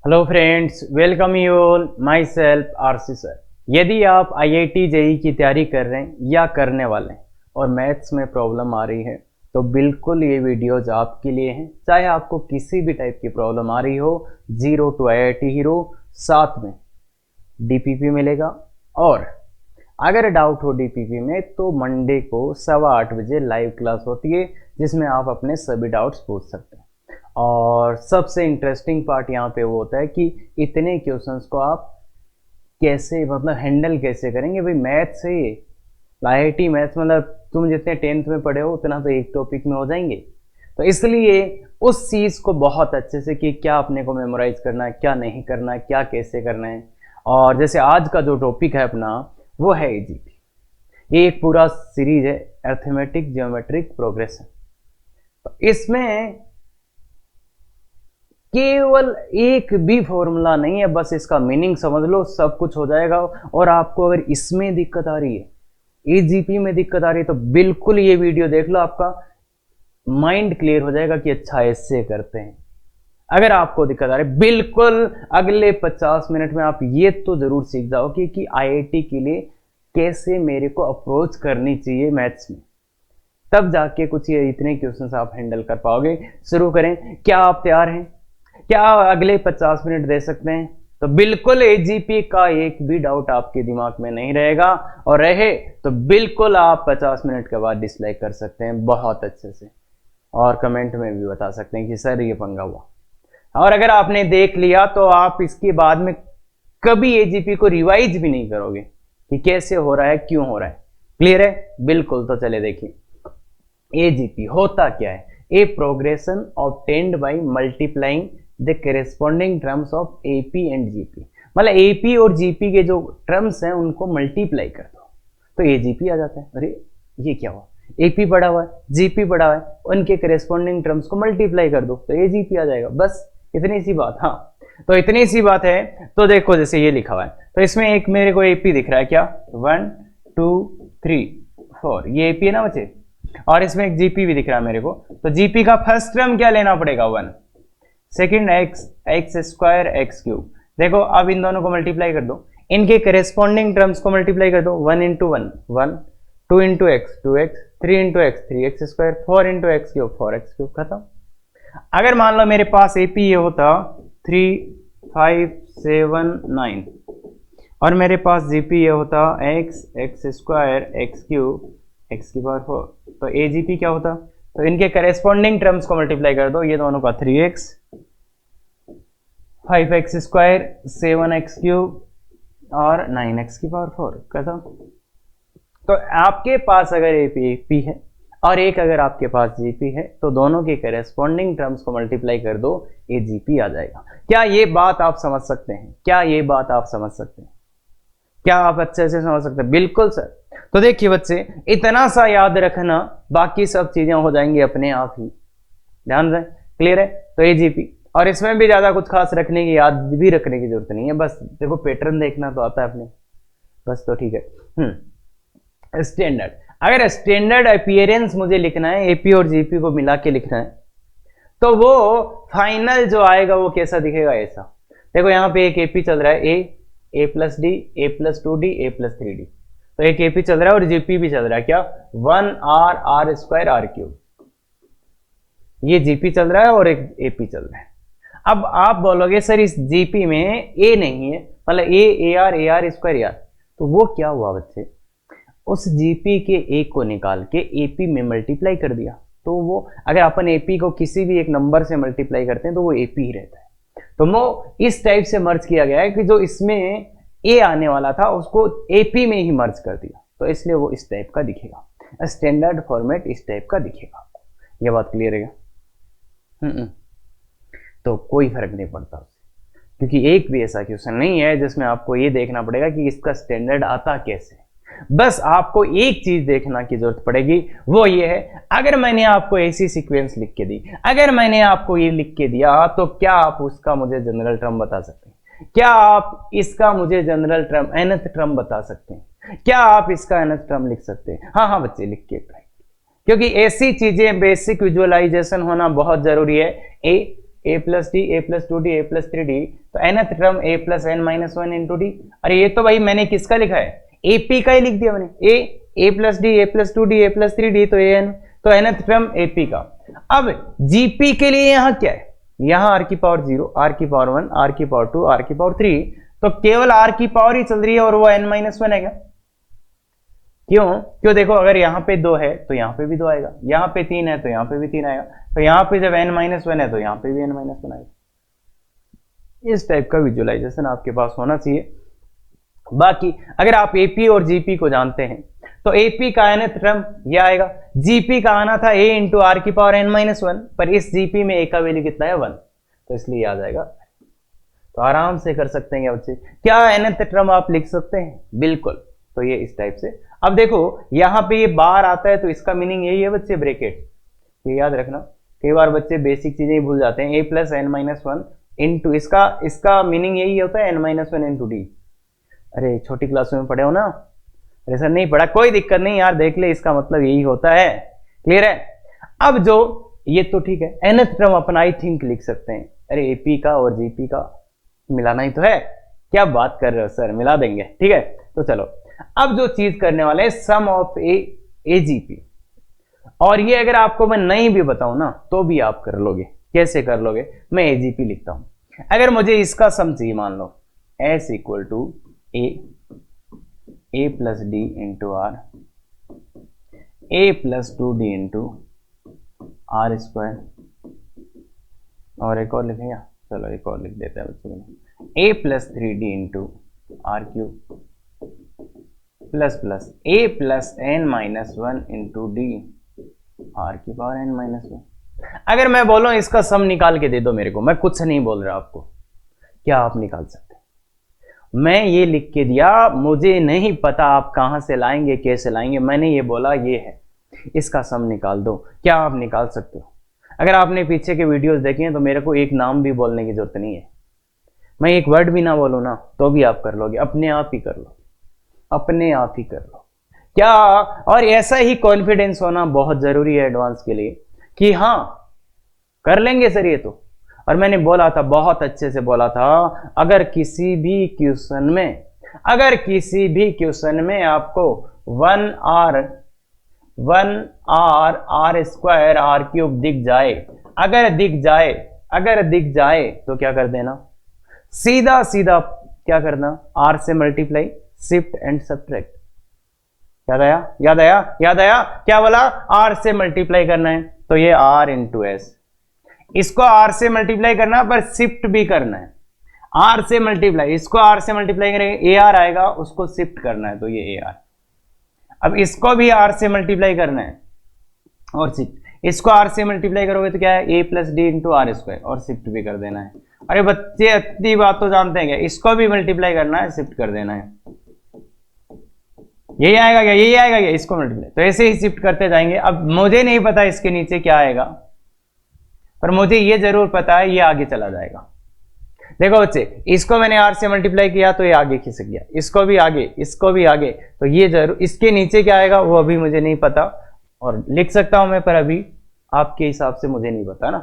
Hello friends, welcome you all. My self RC sir. यदि आप IIT JEE की तैयारी कर रहे हैं या करने वाले हैं और मैथ्स में प्रॉब्लम आ रही है तो बिल्कुल ये वीडियोज आपके लिए हैं। चाहे आपको किसी भी टाइप की प्रॉब्लम आ रही हो, जीरो टू आईआईटी हीरो, साथ में डीपीपी मिलेगा। और अगर डाउट हो डीपीपी में तो मंडे को 8:15 बजे लाइव क्लास होती है जिसमें आप अपने सभी डाउट्स पूछ सकते हैं। और सबसे इंटरेस्टिंग पार्ट यहाँ पे वो होता है कि इतने क्वेश्चंस को आप कैसे हैंडल कैसे करेंगे। भाई मैथ्स है ये, आईआईटी मैथ्स तुम जितने 10th में पढ़े हो उतना तो एक टॉपिक में हो जाएंगे। तो इसलिए उस चीज़ को बहुत अच्छे से कि क्या अपने को मेमोराइज करना है, क्या नहीं करना है, क्या कैसे करना है। और जैसे आज का जो टॉपिक है अपना वो है एजीपी। ये एक पूरा सीरीज है, अरिथमेटिक ज्योमेट्रिक प्रोग्रेशन। तो इसमें केवल एक भी फॉर्मूला नहीं है, बस इसका मीनिंग समझ लो, सब कुछ हो जाएगा। और आपको अगर इसमें दिक्कत आ रही है, एजीपी में दिक्कत आ रही है, तो बिल्कुल ये वीडियो देख लो, आपका माइंड क्लियर हो जाएगा कि अच्छा ऐसे करते हैं। अगर आपको दिक्कत आ रही है, बिल्कुल अगले 50 मिनट में आप ये तो जरूर सीख जाओ कि आईआईटी के लिए कैसे मेरे को अप्रोच करनी चाहिए मैथ्स में, तब जाके कुछ ये इतने क्वेश्चंस आप हैंडल कर पाओगे। शुरू करें। क्या आप तैयार हैं? क्या अगले 50 मिनट दे सकते हैं? तो बिल्कुल एजीपी का एक भी डाउट आपके दिमाग में नहीं रहेगा, और रहे तो बिल्कुल आप 50 मिनट के बाद डिसलाइक कर सकते हैं बहुत अच्छे से, और कमेंट में भी बता सकते हैं कि सर ये पंगा हुआ। और अगर आपने देख लिया तो आप इसके बाद में कभी एजीपी को रिवाइज भी नहीं करोगे कि कैसे हो रहा है, क्यों हो रहा है। क्लियर है? बिल्कुल। तो चले देखिए एजीपी होता क्या है। A progression obtained by multiplying the corresponding terms of AP and GP. मतलब एपी और जीपी के जो टर्म्स हैं उनको मल्टीप्लाई कर दो तो एजीपी आ जाता है। अरे ये क्या हुआ, एपी पढ़ा हुआ है, जीपी पढ़ा हुआ है, उनके करेस्पॉन्डिंग टर्म्स को मल्टीप्लाई कर दो तो एजीपी आ जाएगा। बस इतनी सी बात। हाँ, तो इतनी सी बात है। तो देखो जैसे ये लिखा हुआ है, तो इसमें एक मेरे को एपी दिख रहा है, क्या 1 2 3 4, ये एपी है ना बच्चे। और इसमें एक जीपी भी दिख रहा है मेरे को। तो जीपी का फर्स्ट टर्म क्या लेना पड़ेगा 1, second x square x cube. देखो अब इन दोनों को मल्टीप्लाई कर दो, इनके करेस्पॉन्डिंग टर्म्स को मल्टीप्लाई कर दो। 1 into 1 1, 2 into x 2x, 3 into x 3x square, 4 into x cube 4x cube. खत्म। अगर मान लो मेरे पास एपी ये होता 3 5 7 9 और मेरे पास जीपी ये होता x square x cube x की पावर 4, तो एजीपी क्या होता? तो इनके करेस्पॉन्डिंग टर्म्स को मल्टीप्लाई कर दो, ये दोनों का 3x 5x square 7x cube और 9x की पावर 4। खत्म। तो आपके पास अगर एपी है और एक अगर आपके पास जीपी है तो दोनों के करेस्पॉन्डिंग टर्म्स को मल्टीप्लाई कर दो, एजीपी आ जाएगा। क्या ये बात आप समझ सकते हैं? क्या ये बात आप समझ सकते हैं? क्या आप अच्छे से समझ सकते हैं? बिल्कुल सर। तो देखिए बच्चे, इतना सा याद रखना, बाकी सब चीजें हो जाएंगी अपने आप ही। ध्यान रहे। क्लियर है? तो एजीपी, और इसमें भी ज्यादा कुछ खास रखने की, याद भी रखने की जरूरत नहीं है। बस देखो पैटर्न देखना तो आता है अपने, बस तो ठीक है। स्टैंडर्ड, अगर स्टैंडर्ड अपीयरेंस मुझे लिखना है, एपी और जीपी को मिला के लिखना है, तो वो फाइनल जो आएगा वो कैसा दिखेगा? ऐसा। देखो यहाँ पे एक एपी चल रहा है, ए प्लस डी, ए प्लस 2d, ए प्लस 3d। तो एक एपी चल रहा है और जीपी भी चल रहा है, क्या 1r r square r cube. ये जीपी चल रहा है और एक एपी चल रहा है। अब आप बोलोगे सर इस जीपी में ए नहीं है, मतलब ए आर स्क्वायर यार, तो वो क्या हुआ बच्चे? उस जीपी के ए को निकाल के एपी में मल्टीप्लाई कर दिया। तो वो अगर अपन एपी को किसी भी एक नंबर से मल्टीप्लाई करते हैं तो वो एपी ही रहता है। तो वो इस टाइप से मर्ज किया गया है कि जो इसमें ए आने वाला था उसको एपी में ही मर्ज कर दिया, तो इसलिए वो इस टाइप का दिखेगा। स्टैंडर्ड फॉर्मेट इस टाइप का दिखेगा आपको। ये बात क्लियर है? तो कोई फर्क नहीं पड़ता उससे, क्योंकि एक भी ऐसा क्वेश्चन नहीं है जिसमें आपको ये देखना पड़ेगा कि इसका स्टैंडर्ड आता कैसे। बस आपको एक चीज देखना की जरूरत पड़ेगी, वो ये है, अगर मैंने आपको ऐसी सीक्वेंस लिख के दी, अगर मैंने आपको ये लिख के दिया, तो क्या आप उसका मुझे जनरल टर्म बता सकते हैं? क्या आप इसका मुझे जनरल टर्म nth टर्म बता सकते हैं? क्या आप इसका nth टर्म लिख सकते हैं? हाँ बच्चे लिख के ट्राई, क्योंकि ऐसी चीजें बेसिक विजुअलाइजेशन होना बहुत जरूरी है। ए प्लस डी, ए प्लस 2d, ए प्लस 3d, तो nth term a plus n minus one into D. अरे ये तो भाई मैंने किसका लिखा है, AP का ही लिख दिया मैंने, a plus D, A plus 2d, A plus 3d, तो an, तो nth टर्म AP का। अब GP के लिए यहाँ क्या है, यहाँ r की पावर 0, r की पावर 1, r की पावर 2, r की पावर 3, तो केवल r की पावर ही चल रही है और वो n माइनस वन है क्या? क्यों देखो, अगर यहाँ पे 2 है तो यहाँ पे भी 2 आएगा, यहाँ पे 3 है तो यहाँ पे भी 3 आएगा, तो यहाँ पे जब n माइनस वन है तो यहाँ पे भी n माइनस वन आएगा। इस टाइप का विजुअलाइजेशन आपके पास होना चाहिए। बाकी अगर आप AP और GP को जानते हैं तो AP का nth टर्म यह आएगा, GP का आना था a इंटू आर की पावर n माइनस वन, पर इस GP में a का वैल्यू कितना है 1, तो इसलिए आ जाएगा। तो आराम से कर सकते हैं बच्चे। क्या nth टर्म आप लिख सकते हैं? बिल्कुल। तो ये इस टाइप से। अब देखो यहाँ पे ये बार आता है तो इसका मीनिंग यही है बच्चे, ब्रैकेट। ये याद रखना, कई बार बच्चे बेसिक चीजें ही भूल जाते हैं। a plus n minus one into, इसका मीनिंग यही होता है n minus one into D. अरे छोटी क्लासों में पढ़े हो ना? अरे सर नहीं पढ़ा, कोई दिक्कत नहीं यार, देख ले, इसका मतलब यही होता है। क्लियर है? अब जो ये तो ठीक है, nth term upon I think लिख सकते हैं। अरे AP का और GP का मिलाना ही तो है, क्या बात कर रहे हो सर, मिला देंगे, ठीक है। तो चलो अब जो चीज करने वाले हैं, सम ऑफ AGP, और ये अगर आपको मैं नहीं भी बताऊं ना तो भी आप कर लोगे। कैसे कर लोगे? मैं AGP लिखता हूं। अगर मुझे इसका सम चाहिए, मान लो S equal to a plus D into R, a plus 2d into are square, और एक और लिखेगा, चलो एक और लिख देते हैं बच्चों को, a plus 3d into r cube plus plus a plus n minus one into d r की पावर n माइनस वन। अगर मैं बोलूं इसका सम निकाल के दे दो मेरे को, मैं कुछ नहीं बोल रहा आपको, क्या आप निकाल सकते? मैं ये लिख के दिया, मुझे नहीं पता आप कहां से लाएंगे, कैसे लाएंगे, मैंने ये बोला ये है, इसका सम निकाल दो। क्या आप निकाल सकते हो? अगर आपने पीछे के वीडियोस देखे हैं तो मेरे को एक नाम भी बोलने की जरूरत नहीं है, मैं एक वर्ड भी ना बोलूं ना तो भी आप कर लोगे, अपने आप ही कर लो, अपने आप ही कर लो। क्या? और ऐसा ही कॉन्फिडेंस होना बहुत जरूरी है एडवांस के लिए कि हाँ कर लेंगे सर ये तो। और मैंने बोला था, बहुत अच्छे से बोला था, अगर किसी भी क्वेश्चन में आपको 1r r square r cube दिख जाए, अगर दिख जाए तो क्या कर देना, सीधा सीधा क्या करना, r से मल्टीप्लाई, शिफ्ट एंड सब्ट्रैक्ट। याद आया क्या बोला? r से मल्टीप्लाई करना है तो ये r इंटू एस, इसको r से मल्टीप्लाई करना पर शिफ्ट भी करना है, r से मल्टीप्लाई, इसको r से मल्टीप्लाई करेंगे ar आएगा, उसको शिफ्ट करना है तो ये ar। अब इसको भी r से मल्टीप्लाई करना है और शिफ्ट, इसको r से मल्टीप्लाई करोगे तो क्या है, a plus D into are square, और शिफ्ट भी कर देना है। अरे बच्चे इतनी बात तो जानते हैं क्या? इसको भी मल्टीप्लाई करना है, शिफ्ट कर देना है, यही आएगा क्या, इसको मल्टीप्लाई, तो ऐसे ही शिफ्ट करते जाएंगे। अब मुझे नहीं पता इसके नीचे क्या आएगा, पर मुझे ये जरूर पता है ये आगे चला जाएगा। देखो बच्चे, इसको मैंने r से मल्टीप्लाई किया तो ये आगे खिसक गया, इसको भी आगे, तो ये जरूर, इसके नीचे क्या आएगा वो अभी मुझे नहीं पता, और लिख सकता हूं मैं पर अभी आपके हिसाब से मुझे नहीं पता ना।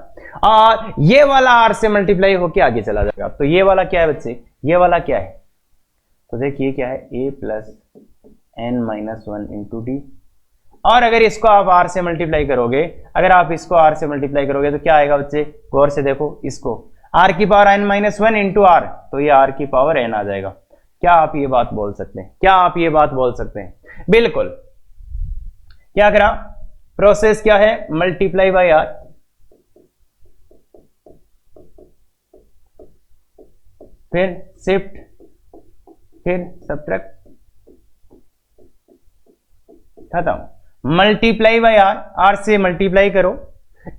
और ये वाला r से मल्टीप्लाई होके आगे चला जाएगा, तो ये वाला क्या है बच्चे, ये वाला क्या है, तो देखिए क्या है, a plus n minus one into D. और अगर इसको आप r से मल्टीप्लाई करोगे, अगर आप इसको r से मल्टीप्लाई करोगे तो क्या आएगा बच्चे, गौर से देखो, इसको r की power n minus one into r, तो ये r की पावर n आ जाएगा। क्या आप ये बात बोल सकते हैं? बिल्कुल। क्या करा, प्रोसेस क्या है, मल्टीप्लाई बाय r, फिर शिफ्ट, फिर सब्ट्रैक्ट, खत्म। मल्टीप्लाई बाय r से मल्टीप्लाई करो,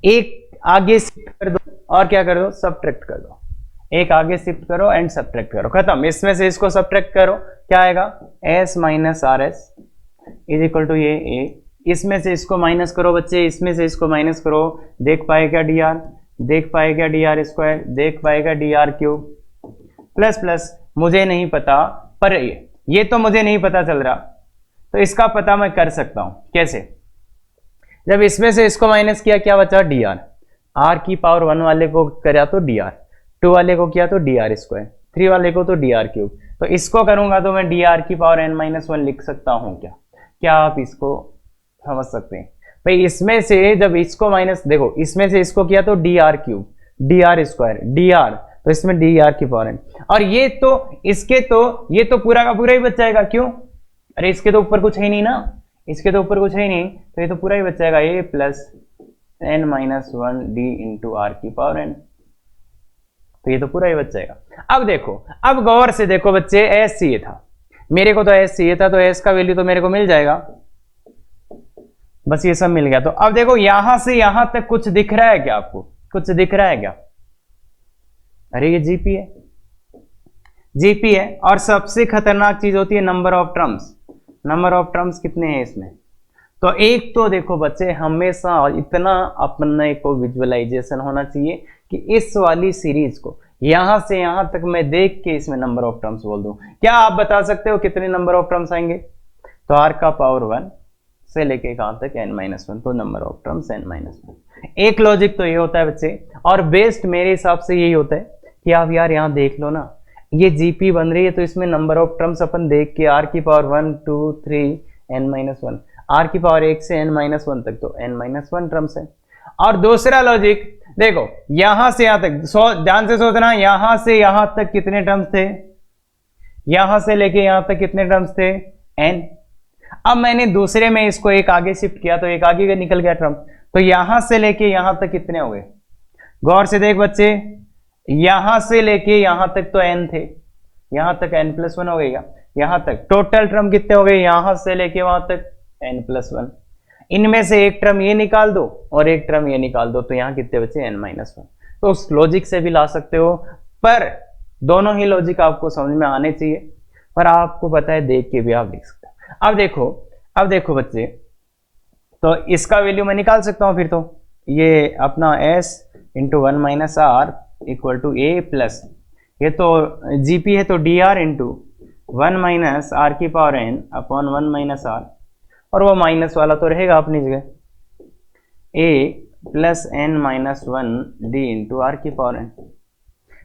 एक आगे शिफ्ट कर दो और क्या कर दो, सब्ट्रैक्ट कर दो, एक आगे शिफ्ट करो एंड सब्ट्रैक्ट करो, खत्म। इसमें से इसको सब्ट्रैक्ट करो, क्या आएगा, s minus r s is equal to ये a, इसमें से इसको माइनस करो बच्चे, इसमें से इसको माइनस करो, देख पाएगा dr, देख पाएगा dr स्क्वायर, देख पाएगा dr क्यूब, प्लस प्लस, मुझे नहीं पता, पर ये तो मुझे नहीं पता चल रहा, तो इसका पता मैं कर सकता हूं। कैसे? जब इसमें से इसको माइनस किया क्या बचा, dr, आर की पावर 1 वाले को करा तो डी आर, 2 वाले को किया तो डी आर स्क्वायर, 3 वाले को तो डी आर क्यूब। तो इसको करूंगा तो मैं डी आर की पावर n-1 लिख सकता हूं क्या? क्या आप इसको समझ सकते हैं भाई? इसमें से जब इसको माइनस, देखो इसमें से इसको किया तो d are cube, D R square, D R, तो इसमें डी आर की पावर n, और ये तो इसके तो ये तो पूरा का पूरा ही बच जाएगा। क्यों? अरे इसके तो ऊपर कुछ है नहीं ना, इसके तो ऊपर कुछ है नहीं, तो ये तो पूरा ही बच जाएगा a plus n-1 d into r की पावर n, तो ये तो पूरा ही बच जाएगा। अब देखो, अब गौर से देखो बच्चे, s चाहिए था मेरे को, तो s चाहिए था, तो s का वैल्यू तो मेरे को मिल जाएगा, बस ये सब मिल गया। तो अब देखो यहां से यहां तक कुछ दिख रहा है क्या आपको? कुछ दिख रहा है क्या? अरे ये जीपी है, जीपी है। और सबसे खतरनाक चीज होती है number of terms. Number of terms कितने हैं इसमें? तो एक तो देखो बच्चे, हमेशा इतना अपने को विजुअलाइजेशन होना चाहिए कि इस वाली सीरीज को यहां से यहां तक मैं देख के इसमें नंबर ऑफ टर्म्स बोल दूं। क्या आप बता सकते हो कितने नंबर ऑफ टर्म्स आएंगे? तो r का पावर 1 से लेके कहां तक n-1, तो नंबर ऑफ टर्म्स n-1। एक लॉजिक तो ये होता है बच्चे, और बेस्ट मेरे हिसाब से यही होता है कि आप यार यहां देख लो ना, ये जीपी बन रही है तो इसमें नंबर ऑफ टर्म्स अपन देख के r की पावर 1 2 3 n-1, r की पावर 1 से n-1 तक तो n-1 टर्म्स है। और दूसरा लॉजिक देखो, यहां से यहां तक ध्यान से सोचना, यहां से यहां तक कितने टर्म्स थे? यहां से लेके यहां तक कितने टर्म्स थे? n। अब मैंने दूसरे में इसको एक आगे शिफ्ट किया तो एक आगे निकल गया टर्म, तो यहां से लेके यहां तक कितने हो गए? गौर से देख बच्चे, यहां से लेके यहां तक तो n थे, यहां तक n+1 हो गया, यहां तक टोटल टर्म कितने हो गए? यहां से लेके वहां तक n+1। इनमें से एक टर्म ये निकाल दो और एक टर्म ये निकाल दो, तो यहां कितने बचे? n-1। तो उस लॉजिक से भी ला सकते हो, पर दोनों ही लॉजिक आपको समझ में आने चाहिए, पर आपको पता है देख के भी आप देख सकते हो। अब देखो बच्चे, तो इसका वैल्यू मैं निकाल सकता हूं फिर, तो ये अपना s into 1 - r equal to a plus, ये तो जीपी है तो डी आर इंटू 1 - r की पावर n अपॉन 1 - r, और वो माइनस वाला तो रहेगा अपनी जगह, a plus n-1 d into r की पावर n।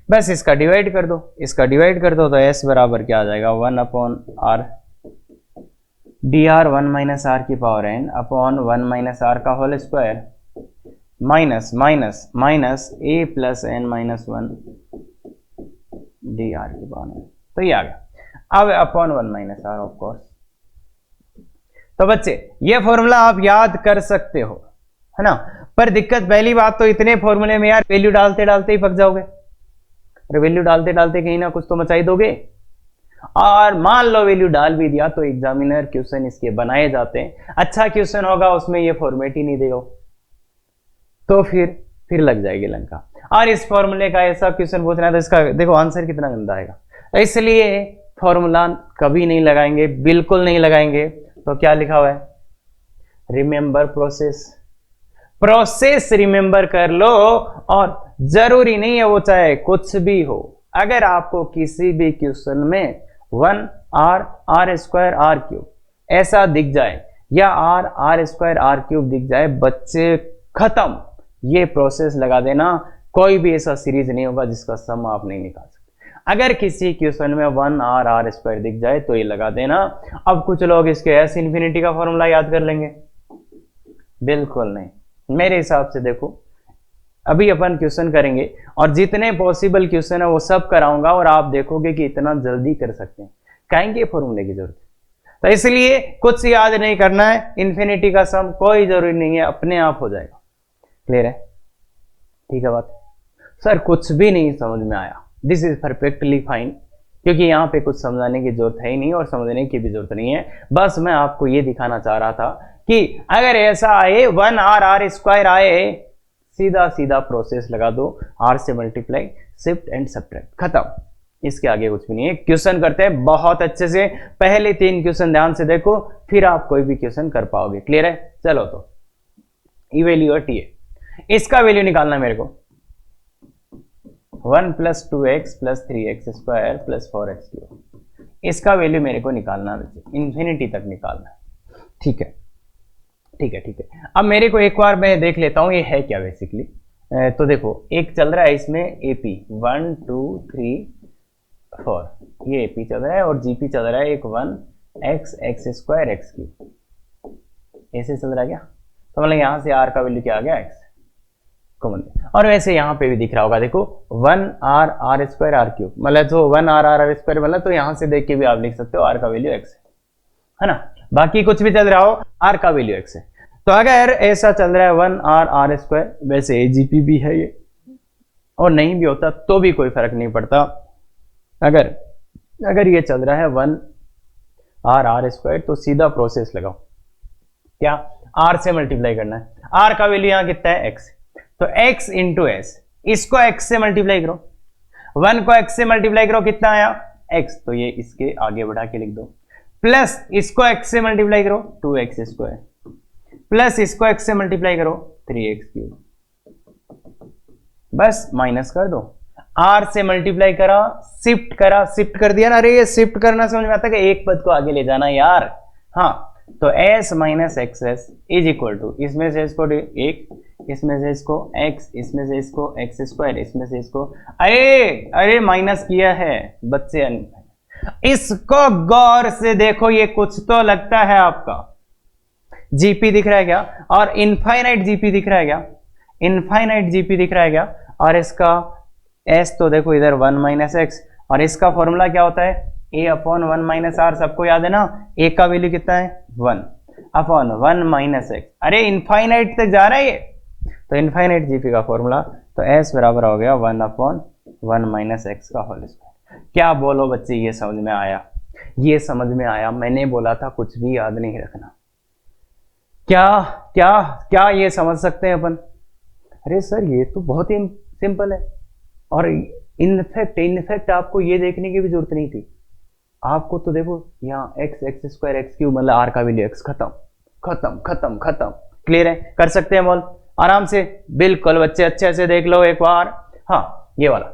बस इसका डिवाइड कर दो, इसका डिवाइड कर दो, तो s बराबर क्या आ जाएगा? 1/r डी आर 1 - r की पावर n अपॉन 1 - r का whole square minus minus minus a plus n-1 d r की पावर n, तो ये आ गया। अब अपॉन 1 - r ऑफ कोर्स। तो बच्चे ये फॉर्मूला आप याद कर सकते हो, है ना, पर दिक्कत पहली बात तो इतने फॉर्मूले में यार वैल्यू डालते डालते ही पक जाओगे, और वैल्यू डालते डालते कहीं ना कुछ तो मचाई दोगे, और मान लो वैल्यू डाल भी दिया तो एग्जामिनर क्वेश्चन इसके बनाए जाते हैं, अच्छा क्वेश्चन होगा उसमें ये फॉर्मेट ही नहीं देगा, तो फिर लग जाएगी लंका। और इस फॉर्मूले का ऐसा क्वेश्चन पूछना है तो इसका देखो आंसर कितना गंदा आएगा, तो इसलिए फॉर्मूला कभी नहीं लगाएंगे, बिल्कुल नहीं लगाएंगे। तो क्या लिखा हुआ है? रिमेंबर प्रोसेस, प्रोसेस रिमेंबर कर लो, और जरूरी नहीं है वो चाहे कुछ भी हो, अगर आपको किसी भी क्वेश्चन में 1r r² r³ ऐसा दिख जाए या r² r³ दिख जाए, बच्चे खत्म, ये प्रोसेस लगा देना, कोई भी ऐसा सीरीज नहीं होगा जिसका सम आप नहीं निकाल सकते। अगर किसी क्वेश्चन में 1r r² दिख जाए तो ये लगा देना। अब कुछ लोग इसके s इंफिनिटी का फॉर्मूला याद कर लेंगे, बिल्कुल नहीं। मेरे हिसाब से देखो, अभी अपन क्वेश्चन करेंगे और जितने पॉसिबल क्वेश्चन है वो सब कराऊंगा, और आप देखोगे कि इतना जल्दी कर सकते हैं, कहेंगे फॉर्मूले की जरूरत है। तो इसलिए कुछ याद नहीं करना है, इंफिनिटी का सम कोई जरूरी नहीं है, अपने आप हो जाएगा। क्लियर है? ठीक है बात? सर कुछ भी नहीं समझ में आया, दिस इज परफेक्टली फाइन, क्योंकि यहाँ पे कुछ समझाने की जरूरत है ही नहीं और समझने की भी जरूरत नहीं है। बस मैं आपको ये दिखाना चाह रहा था कि अगर ऐसा आए 1r r² आए, सीधा सीधा प्रोसेस लगा दो, r से मल्टीप्लाई, शिफ्ट एंड सब्ट्रैक्ट, खत्म, इसके आगे कुछ भी नहीं है। क्वेश्चन करते हैं बहुत अच्छे से, पहले 3 क्वेश्चन ध्यान से देखो, फिर आप कोई भी क्वेश्चन कर पाओगे। क्लियर है? चलो तो इवेल्यूएट है, इसका वैल्यू निकालना है मेरे को, 1 + 2x + 3x² + 4x³, इसका वैल्यू मेरे को निकालना है, इंफिनिटी तक निकालना है। ठीक है, ठीक है, ठीक है। अब मेरे को एक बार मैं देख लेता हूं ये है क्या बेसिकली, तो देखो एक चल रहा है इसमें AP 1 2 3 4, ये AP चल रहा है और GP चल रहा है एक 1 x स्क्वायर x क्यूब, ऐसे चल रहा है क्या। तो मतलब यहाँ से r का वैल्यू क्या आ गया x कॉमन। और वैसे यहाँ पे भी दिख रहा होगा देखो 1r स्क्वायर r क्यूब, मतलब जो 1r स्क्वायर मतलब, तो यहाँ से देख के भी आप लिख सकते हो r का वैल्यू x है ना। बाकी कुछ भी चल रहा हो r का वैल्यू x है। तो अगर ऐसा चल रहा है 1r स्क्वायर, वैसे AGP भी है ये, और नहीं भी होता तो भी कोई फर्क नहीं पड़ता। अगर ये चल रहा है 1r स्क्वायर तो सीधा प्रोसेस लगाओ, क्या r से मल्टीप्लाई करना है। r का वैल्यू यहाँ कितना है x, तो x इंटू एस, इसको x से मल्टीप्लाई करो, 1 को x से मल्टीप्लाई करो, कितना आया x, तो ये इसके आगे बढ़ा के लिख दो, प्लस इसको x से मल्टीप्लाई करो 2x स्क्वायर, प्लस इसको x से मल्टीप्लाई करो 3x क्यूब, बस माइनस कर दो। r से मल्टीप्लाई करा, शिफ्ट कर दिया ना। अरे ये शिफ्ट करना समझ में आता है कि एक पद को आगे ले जाना यार। हाँ, तो s minus x s is equal to, इसमें से इसको एक, इसमें से इसको x, इसमें से इसको x स्क्वायर, इसमें से इसको, अरे माइनस किया है बच्चे। इसको गौर से देखो, ये कुछ तो लगता है आपका GP दिख रहा है क्या, और इनफाइनाइट GP दिख रहा है क्या, इनफाइनाइट GP दिख रहा है क्या। और इसका s तो देखो इधर 1 माइनस एक्स, और इसका फॉर्मूला क्या होता है a अपॉन 1 माइनस आर, सबको याद है ना। a का वैल्यू कितना है 1 अपॉन 1 माइनस एक्स, अरे इनफाइनाइट तक जा रहा है ये, तो इनफाइनाइट GP का फॉर्मूला, तो s बराबर हो गया 1 अपॉन 1 माइनस एक्स का होल स्क्वायर। क्या बोलो बच्चे, ये समझ में आया, ये समझ में आया। मैंने बोला था कुछ भी याद नहीं रखना। क्या क्या क्या ये समझ सकते हैं अपन। अरे सर ये तो बहुत ही सिंपल है, और इनफैक्ट आपको ये देखने की भी जरूरत नहीं थी। आपको तो देखो यहाँ x स्क्वायर x क्यूब मतलब r का वैल्यू x, खत्म खत्म खत्म खत्म। क्लियर है, कर सकते हैं बोल आराम से, बिल्कुल बच्चे अच्छे से देख लो एक बार। हाँ ये वाला,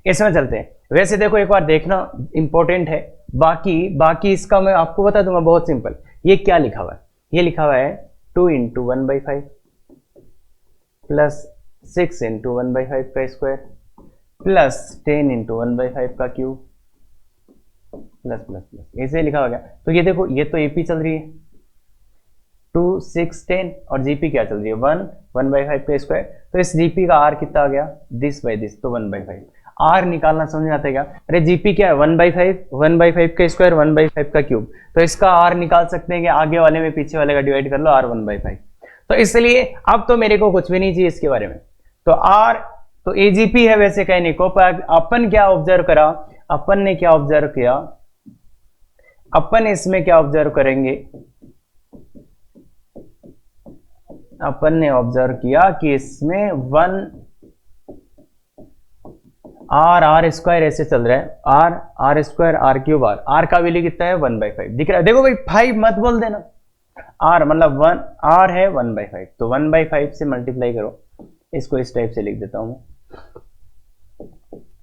इसमें चलते हैं। वैसे देखो एक बार देखना इंपॉर्टेंट है, बाकी इसका मैं आपको बता दूंगा, बहुत सिंपल। ये क्या लिखा हुआ है, ये लिखा हुआ है 2 इंटू 1/5 प्लस 6 इंटू 1/5 का स्क्वायर प्लस 10 इंटू 1/5 का क्यूब प्लस प्लस प्लस, ऐसे लिखा हो गया। तो ये देखो ये तो AP चल रही है 2 6 10, और GP क्या चल रही है 1 1/5 का स्क्वायर। तो इस GP का R कितना आ गया, दिस बाई दिस, तो 1/5। R निकालना समझ में आता है क्या। अरे GP क्या है 1/5 का स्क्वायर 1/5 का क्यूब, तो इसका R निकाल सकते हैं कि आगे वाले में पीछे वाले का डिवाइड कर लो, R 1/5। तो इसलिए अब तो मेरे को कुछ भी नहीं चाहिए इसके बारे में। तो R तो AGP है वैसे कहने को, पर अपन क्या ऑब्जर्व करा, अपन ने क्या ऑब्जर्व किया, अपन इसमें क्या ऑब्जर्व करेंगे, अपन ने ऑब्जर्व किया कि इसमें 1 r स्क्वायर ऐसे चल रहा है, r square r cube r का वैल्यू कितना है 1/5 दिख रहा है। देखो भाई 5 मत बोल देना, r मतलब 1 r है 1/5, तो 1/5 से मल्टीप्लाई करो। इसको इस टाइप से लिख देता हूं,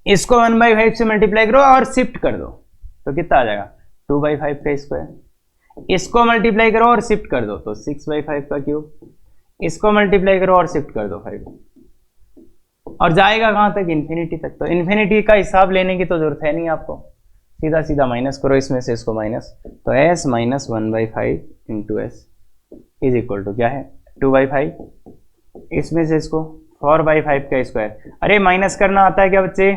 इसको 1/5 से मल्टीप्लाई करो और शिफ्ट कर दो, तो कितना आ जाएगा 2/5 का स्क्वायर। इसको मल्टीप्लाई करो और शिफ्ट कर दो, तो 6/5 का क्यूब। इसको मल्टीप्लाई करो और शिफ्ट कर दो 5, और जाएगा कहां तक, इन्फिनिटी तक। तो इन्फिनिटी का हिसाब लेने की तो जरूरत है नहीं आपको, सीधा सीधा माइनस करो इसमें से इसको माइनस, तो s minus 1/5 into s is equal to क्या है 2/5, इसमें से इसको 4/5 का स्क्वायर। अरे माइनस करना आता है क्या बच्चे,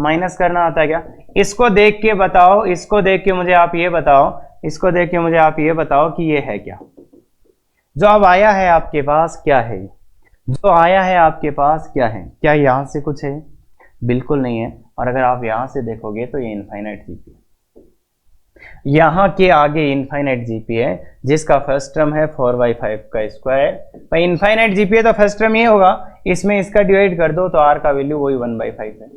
माइनस करना आता है क्या। इसको देख के बताओ, इसको देख के मुझे आप ये बताओ, इसको देख के मुझे आप ये बताओ कि ये है क्या, जो अब आया है आपके पास क्या है, जो आया है आपके पास क्या है, क्या यहां से कुछ है, बिल्कुल नहीं है। और अगर आप यहां से देखोगे तो ये इनफाइनाइट GP है, यहां के आगे इनफाइनाइट GP है, जिसका फर्स्ट टर्म है 4/5 का स्क्वायर। भाई इनफाइनाइट GP है तो फर्स्ट टर्म ये होगा, इसमें इसका डिवाइड कर दो तो r का वैल्यू वही 1/5 है।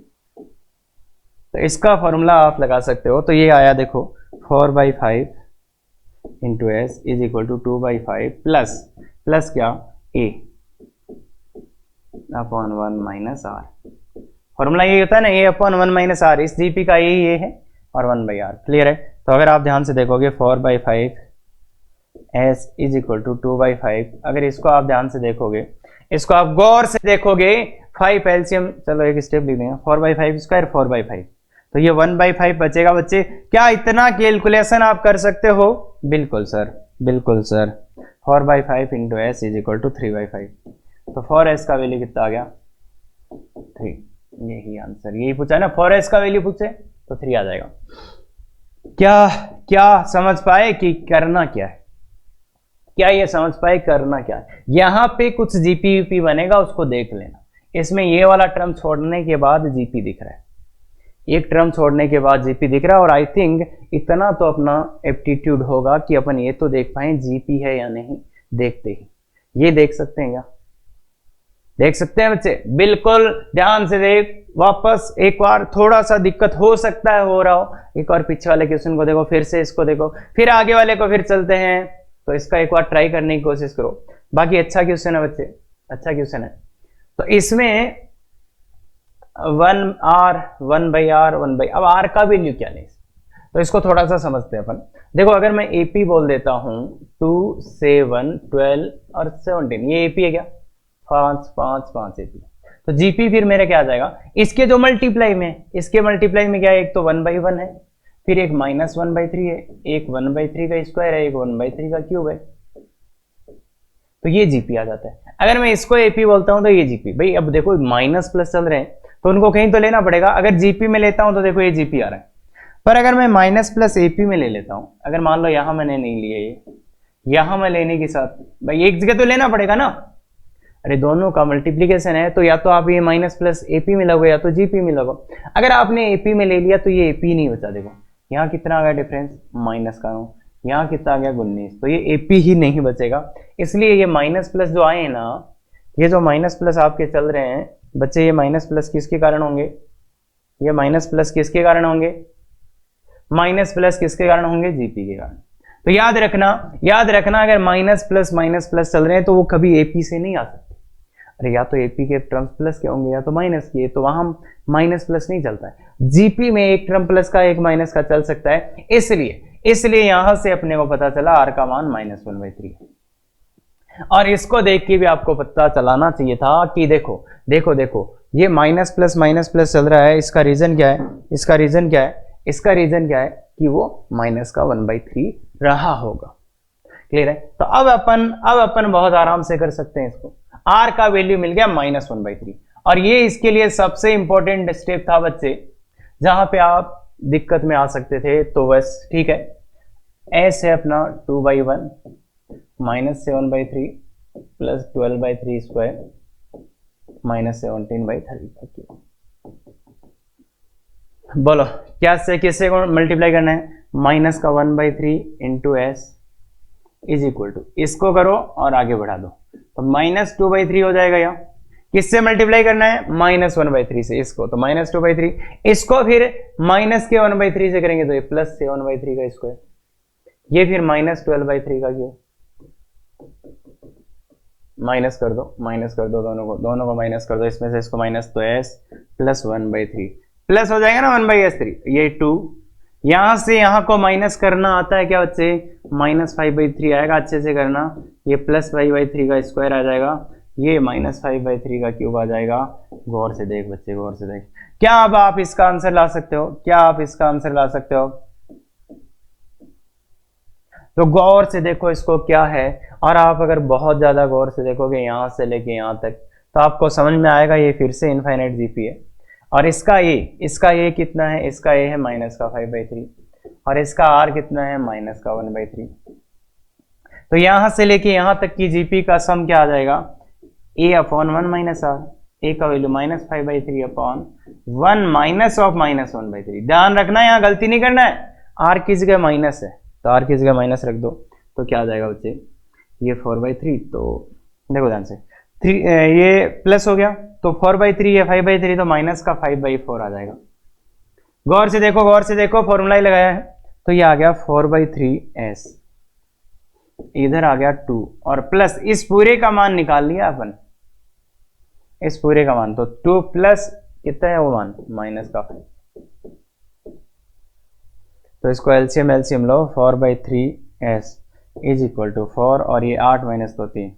तो इसका फॉर्मूला आप लगा सकते हो, तो ये आया देखो 4/5 into s is equal to 2/5 plus क्या a upon 1 minus r. Formula ये होता है ना, a अपॉन 1 माइनस आर, इस GP का ये है और 1/r। क्लियर है। तो अगर आप ध्यान से देखोगे 4/5 s इज इक्वल टू 2/5, अगर इसको आप ध्यान से देखोगे, इसको आप गौर से देखोगे 5 एलसीएम, चलो एक स्टेप लिख देंगे, 4/5 स्क्वायर 4/5, तो ये 1/5 बचेगा बच्चे। क्या इतना कैलकुलेशन आप कर सकते हो? बिल्कुल सर, बिल्कुल sir. 4/5 into s is equal to 3/5, तो 4s का वैल्यू कितना आ गया? 3। यही आंसर, यही पूछा है ना, 4s का वैल्यू पूछे तो 3 आ जाएगा। क्या क्या समझ पाए कि करना क्या है? क्या ये समझ पाए करना क्या है? यहां पे कुछ जीपी यूपी बनेगा, उसको देख लेना। इसमें ये वाला टर्म छोड़ने के बाद जीपी दिख रहा है, एक टर्म छोड़ने के बाद जीपी दिख रहा है, और आई थिंक इतना तो अपना एप्टीट्यूड होगा कि अपन ये तो देख पाए जीपी है या नहीं। देखते ही ये देख सकते हैं क्या? देख सकते हैं बच्चे? बिल्कुल ध्यान से देख, वापस एक बार, थोड़ा सा दिक्कत हो सकता है हो रहा हो, एक बार पीछे वाले क्वेश्चन को देखो, फिर से इसको देखो, फिर आगे वाले को फिर चलते हैं, तो इसका एक बार ट्राई करने की कोशिश करो। बाकी अच्छा क्वेश्चन है बच्चे, अच्छा क्वेश्चन है। तो इसमें 1r 1/r 1/, अब r का वैल्यू क्या नहीं, तो इसको थोड़ा सा समझते हैं अपन। देखो अगर मैं AP बोल देता हूं 2 7 12 और 17, ये AP है क्या? 5 5 5 AP, तो GP फिर मेरा क्या आ जाएगा? इसके जो मल्टीप्लाई में, इसके मल्टीप्लाई में क्या है? एक तो 1/1 है, फिर एक -1/3 है, एक 1/3 का स्क्वायर है, एक 1/3 का क्यूब है, तो ये GP आ जाता है। अगर मैं इसको AP बोलता हूं तो ये GP। भाई अब देखो माइनस प्लस चल रहे हैं तो उनको कहीं तो लेना पड़ेगा। अगर GP में लेता हूं तो देखो ये GP आ रहा है, पर अगर मैं माइनस प्लस AP में ले लेता हूं, अगर मान लो यहां मैंने नहीं लिया, ये यहां मैं लेने के साथ, भाई एक जगह तो लेना पड़ेगा ना। अरे दोनों का मल्टीप्लीकेशन है, तो या तो आप ये माइनस प्लस AP में लगो या तो GP में लगो। अगर आपने AP में ले लिया तो ये AP नहीं बचा। देखो यहाँ कितना आ गया डिफरेंस? माइनस का, यहाँ कितना आ गया? 19, तो ये AP ही नहीं बचेगा। इसलिए ये माइनस प्लस जो आए हैं ना, ये जो माइनस प्लस आपके चल रहे हैं बच्चे, ये माइनस प्लस किसके कारण होंगे? ये माइनस प्लस किसके कारण होंगे? माइनस प्लस किसके कारण होंगे? GP के कारण। तो याद रखना, याद रखना, अगर माइनस प्लस चल रहे हैं तो वो कभी AP से नहीं आ सकते। अरे या तो AP के टर्म्स प्लस के होंगे या तो माइनस के, तो वहां माइनस प्लस नहीं चलता है। GP में एक टर्म प्लस का एक माइनस का चल सकता है, इसलिए यहां से अपने को पता चला R का मान -1/3 है। और इसको देख के भी आपको पता चलाना चाहिए था कि देखो देखो देखो, ये माइनस प्लस चल रहा है, इसका रीजन क्या है? इसका रीजन क्या है? इसका रीजन क्या है कि वो माइनस का 1/3 रहा होगा। क्लियर है? तो अब अपन बहुत आराम से कर सकते हैं इसको। R का वैल्यू मिल गया -1/3, और ये इसके लिए सबसे इंपॉर्टेंट स्टेप था बच्चे, जहां पे आप दिक्कत में आ सकते थे। तो बस ठीक है, S है अपना 2/1 -7/3 प्लस 12/3 स्क्वायर -17/3। बोलो क्या से किससे को मल्टीप्लाई करना है? माइनस का 1/3 into s is equal to, इसको करो और आगे बढ़ा दो, तो -2/3 हो जाएगा। यहाँ किससे मल्टीप्लाई करना है? -1/3 से। इसको तो -2/3, इसको फिर माइनस के 1/3 से करेंगे तो ये प्लस 7/3 का स्क्वायर, ये फिर -12/3 का क्यों? माइनस कर दो दोनों को माइनस कर दो, इसमें से इसको माइनस, तो s प्लस 1/3 प्लस हो जाएगा ना 1/3, ये 2, यहां से यहां को माइनस करना आता है क्या बच्चे? -5/3 आएगा, अच्छे से करना, ये +5/3 का स्क्वायर आ जाएगा, ये -5/3 का क्यूब आ जाएगा। गौर से देख बच्चे, गौर से देख, क्या अब आप इसका आंसर ला सकते हो? क्या आप इसका आंसर ला सकते हो? तो गौर से देखो इसको क्या है, और आप अगर बहुत ज्यादा गौर से देखोगे यहां से लेके यहां तक, तो आपको समझ में आएगा ये फिर से इनफाइनाइट जीपी है। और इसका ये कितना है? इसका ये है -5/3, और इसका आर कितना है? -1/3। तो यहां से लेके यहां तक की जीपी का सम क्या आ जाएगा? a/1 -r, a का वैल्यू -5/3 अपॉन 1 माइनस ऑफ -1/3। ध्यान रखना, यहां गलती नहीं करना है, r की जगह माइनस है तो r की जगह माइनस रख दो, तो क्या आ जाएगा बच्चे? ये 4/3, तो देखो ध्यान से, 3 ये प्लस हो गया, तो 4/3 है 5/3, तो माइनस का 5/4 आ जाएगा। गौर से देखो फॉर्मूला ही लगाया है, तो ये आ गया 4/3s, इधर आ गया 2, और प्लस इस पूरे का मान निकाल लिया अपन, इस पूरे का मान, तो 2 प्लस कितना है वो मान? माइनस का 5। तो इसको एलसीएम लो, 4/3s इज इक्वल टू 4, और ये 8 - 2 3,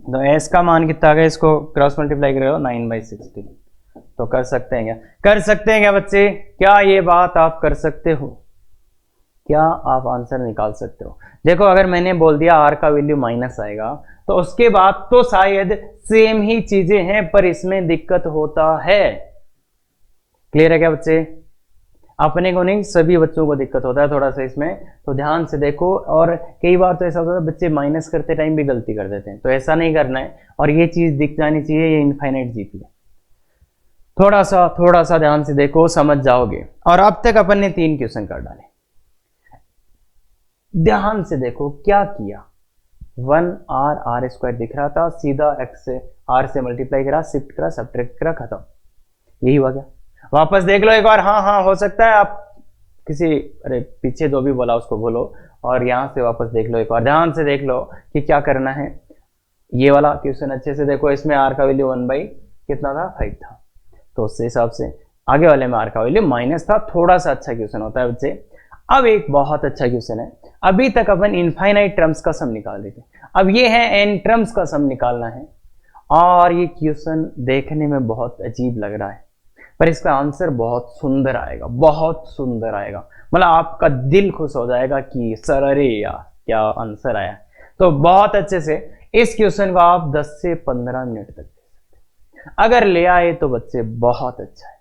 तो एस का मान कितना आ गया, इसको क्रॉस मल्टीप्लाई करो 9/16। तो कर सकते हैं क्या, कर सकते हैं क्या बच्चे, क्या ये बात आप कर सकते हो, क्या आप आंसर निकाल सकते हो। देखो अगर मैंने बोल दिया आर का वैल्यू माइनस आएगा तो उसके बाद तो शायद सेम ही चीजें हैं पर इसमें दिक्कत होता है। क्लियर है क्या बच्चे, अपने को नहीं सभी बच्चों को दिक्कत होता है थोड़ा सा इसमें, तो ध्यान से देखो। और कई बार तो ऐसा होता है बच्चे माइनस करते टाइम भी गलती कर देते हैं, तो ऐसा नहीं करना है और ये चीज दिख जानी चाहिए, ये इनफाइनाइट जीपी है। थोड़ा सा ध्यान से देखो, समझ जाओगे। और अब तक अपन ने 3 क्वेश्चन कर डाले, ध्यान से देखो क्या किया। 1r² दिख रहा था, सीधा x से r से मल्टीप्लाई करा, शिफ्ट करा, सब्ट्रैक्ट करा, खत्म, यही हुआ क्या। वापस देख लो एक बार, हाँ हो सकता है आप किसी अरे पीछे जो भी बोला उसको बोलो और यहां से वापस देख लो एक बार, ध्यान से देख लो कि क्या करना है। ये वाला क्वेश्चन अच्छे से देखो, इसमें r का वैल्यू 1 कितना था 5 था, तो उस हिसाब से आगे वाले में r का वैल्यू माइनस था। थोड़ा सा अच्छा क्वेश्चन होता है बच्चे। अब एक बहुत अच्छा क्वेश्चन है, अभी तक अपन इनफाइनाइट टर्म्स का सम निकाल देते, अब ये है एन टर्म्स का सम निकालना है। और ये क्वेश्चन देखने में बहुत अजीब लग रहा है पर इसका आंसर बहुत सुंदर आएगा, बहुत सुंदर आएगा, मतलब आपका दिल खुश हो जाएगा कि सर अरे यार क्या आंसर आया। तो बहुत अच्छे से इस क्वेश्चन को आप 10 से 15 मिनट तक दे सकते हैं, अगर ले आए तो बच्चे बहुत अच्छा है,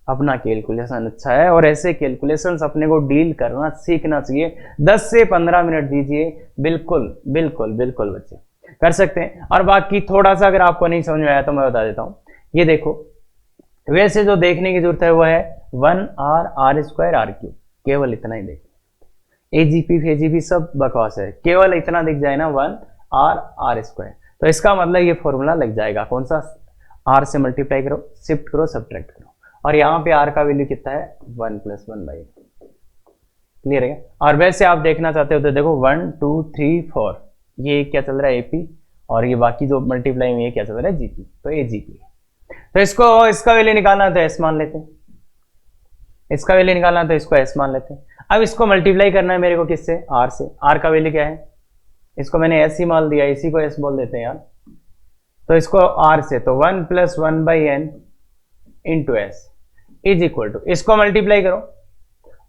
अपना कैलकुलेशन अच्छा है और ऐसे कैलकुलेशंस अपने को डील करना सीखना चाहिए। 10 से 15 मिनट दीजिए, बिल्कुल बिल्कुल बिल्कुल बच्चे कर सकते हैं। और बाकी थोड़ा सा अगर आपको नहीं समझ में आया तो मैं बता देता हूं, ये देखो वैसे जो देखने की जरूरत है वो है 1r² केवल इतना ही देख, एजीपी फेजीपी सब बकवास है, केवल इतना दिख जाए ना 1r² तो इसका मतलब ये फॉर्मूला लग जाएगा, कौन सा, r से मल्टीप्लाई करो, शिफ्ट करो, सब्ट्रैक्ट करो, और यहाँ पे r का वैल्यू कितना है 1 + 1/n। क्लियर है। और वैसे आप देखना चाहते हो तो देखो 1 2 3 4 ये क्या चल रहा है एपी, और ये बाकी जो मल्टीप्लाई में ये क्या चल रहा है जीपी, तो ये जीपी है। तो इसको इसका वैल्यू निकालना है तो एस मान लेते हैं, इसका वैल्यू निकालना है तो इसको एस मान लेते हैं। अब इसको मल्टीप्लाई करना है मेरे को किससे, आर से, आर का वैल्यू क्या है, इसको मैंने एस ही मान दिया, इसी को एस बोल देते हैं यार। तो इसको आर से तो 1 + 1/n into s is equal to, इसको मल्टीप्लाई करो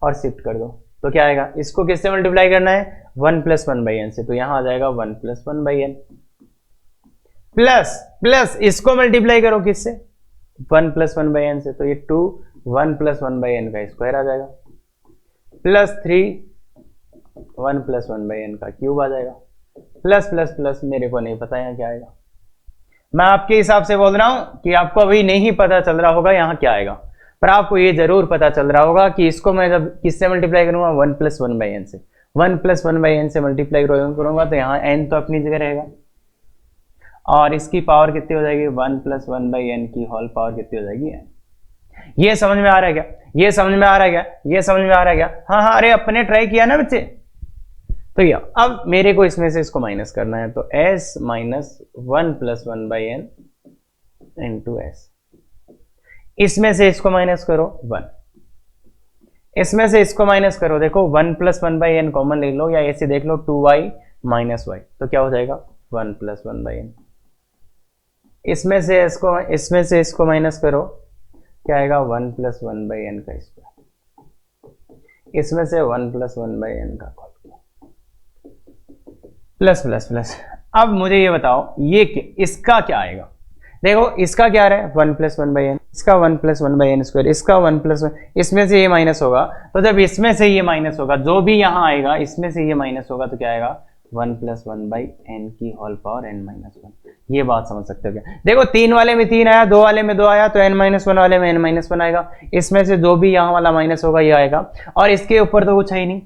और शिफ्ट कर दो तो क्या आएगा, इसको किससे मल्टीप्लाई करना है 1 + 1/n से, तो यहां आ जाएगा 1 + 1/n प्लस इसको मल्टीप्लाई करो किससे 1 + 1/n से, तो ये 2 1 + 1/n का स्क्वायर आ जाएगा, प्लस 3 1 + 1/n का क्यूब आ जाएगा, प्लस मेरे को नहीं पता यहाँ क्या आएगा, मैं आपके हिसाब से बोल रहा हूं कि आपको अभी नहीं पता चल रहा होगा यहाँ क्या आएगा, पर आपको ये जरूर पता चल रहा होगा कि इसको मैं जब किससे मल्टीप्लाई करूंगा 1 + 1/n से, 1 + 1/n से मल्टीप्लाई करूंगा तो यहाँ n तो अपनी जगह रहेगा और इसकी पावर कितनी हो जाएगी 1 + 1/n की होल पावर कितनी हो जाएगी n। ये समझ में आ रहा है क्या, ये समझ में आ रहा है क्या, ये समझ में आ रहा है क्या, हाँ अरे अपने ट्राई किया ना बच्चे। तो ये अब मेरे को इसमें से इसको माइनस करना है, तो s - 1 + 1/n इंटू एस, इसमें से इसको माइनस करो 1, इसमें से इसको माइनस करो, देखो 1 + 1/n कॉमन ले लो या ऐसे देख लो 2y - y, तो क्या हो जाएगा 1 + 1/n, इसमें से इसको माइनस करो, क्या आएगा 1 + 1/n का स्क्वायर, इसमें से 1 + 1/n का प्लस। अब मुझे ये बताओ ये इसका क्या आएगा, देखो इसका क्या रहा है 1 + 1/n, इसका 1 + 1/n², इसका 1 + 1, इसमें से ये माइनस होगा, तो जब इसमें से ये माइनस होगा जो भी यहाँ आएगा इसमें से ये माइनस होगा तो क्या आएगा 1 + 1/n की होल पावर n-1। ये बात समझ सकते हो क्या, देखो 3 वाले में 3 आया, 2 वाले में 2 आया, तो n-1 वाले में n-1 आएगा, इसमें से जो भी यहाँ वाला माइनस होगा ये आएगा, और इसके ऊपर तो कुछ है ही नहीं,